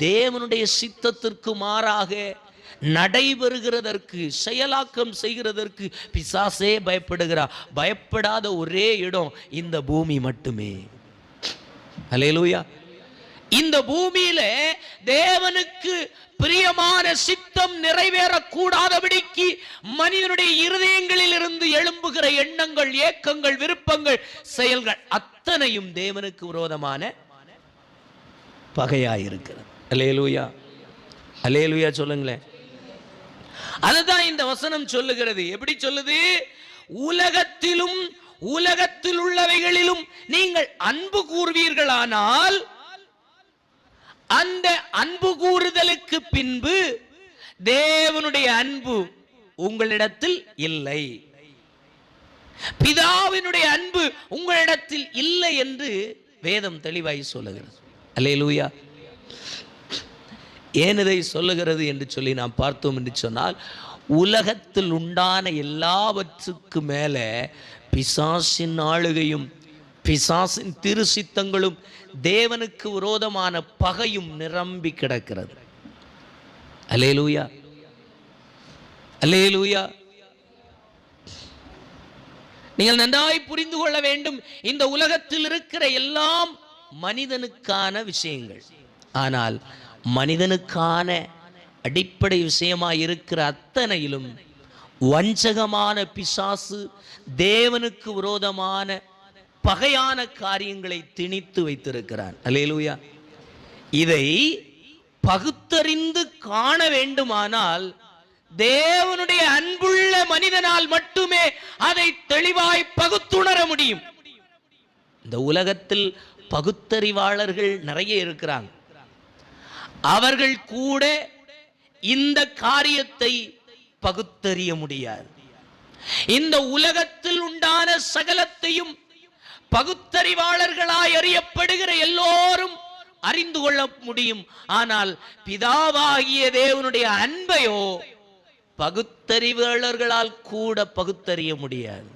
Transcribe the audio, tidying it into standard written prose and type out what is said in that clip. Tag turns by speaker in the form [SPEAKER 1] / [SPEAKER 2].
[SPEAKER 1] தேவனுடைய சித்தத்திற்கு மாறாக நடைபெறுகிறதற்கு, செயலாக்கம் செய்கிறதற்கு பிசாசே பயப்படுகிறார். பயப்படாத ஒரே இடம் இந்த பூமி மட்டுமே. அல்லேலூயா. இந்த பூமியில தேவனுக்கு பிரியமான சித்தம் நிறைவேறக்கூடாதபடிக்கு மனிதனுடைய இருதயங்களில் இருந்து எழும்புகிற எண்ணங்கள், ஏக்கங்கள், விருப்பங்கள், செயல்கள் அத்தனையும் தேவனுக்கு விரோதமான பகையாயிருக்கிறது. அல்லேலூயா, அல்லேலூயா சொல்லுங்களேன். அதுதான் இந்த வசனம் சொல்லுகிறது. எப்படி சொல்லுது? உலகத்திலும் உலகத்தில் உள்ளவைகளிலும் நீங்கள் அன்பு கூறுவீர்களானால் அந்த அன்பு கூறுதலுக்கு பின்பு தேவனுடைய அன்பு உங்களிடத்தில் இல்லை, பிதாவினுடைய அன்பு உங்களிடத்தில் இல்லை என்று வேதம் தெளிவாய் சொல்லுகிறது. அல்லேலூயா. ஏன் இதை சொல்லுகிறது என்று சொல்லி நாம் பார்த்தோம் என்று சொன்னால், உலகத்தில் உண்டான எல்லாவற்றுக்கு மேல பிசாசின் ஆளுகையும் பிசாசின் திருசித்தங்களும் தேவனுக்கு விரோதமான பகையும் நிரம்பி கிடக்கிறது. அல்லேலூயா, அல்லேலூயா. நீங்கள் நன்றாய் புரிந்து கொள்ள வேண்டும், இந்த உலகத்தில் இருக்கிற எல்லாம் மனிதனுக்கான விஷயங்கள். ஆனால் மனிதனுக்கான அடிப்படை விஷயமாய் இருக்கிற அத்தனையிலும் வஞ்சகமான பிசாசு தேவனுக்கு விரோதமான பகையான காரியங்களை திணித்து வைத்திருக்கிறான். அல்லேலூயா. இதை பகுத்தறிந்து காண வேண்டுமானால் தேவனுடைய அன்புள்ள மனிதனால் மட்டுமே அதை தெளிவாய் பகுத்துணர முடியும். இந்த உலகத்தில் பகுத்தறிவாளர்கள் நிறைய இருக்கிறாங்க. அவர்கள் கூட இந்த காரியத்தை பகுத்தறிய முடியாது. இந்த உலகத்தில் உண்டான சகலத்தையும் பகுத்தறிவாளர்களாய் அறியப்படுகிற எல்லோரும் அறிந்து கொள்ள முடியும். ஆனால் பிதாவாகிய தேவனுடைய அன்பையோ பகுத்தறிவாளர்களால் கூட பகுத்தறிய முடியாது.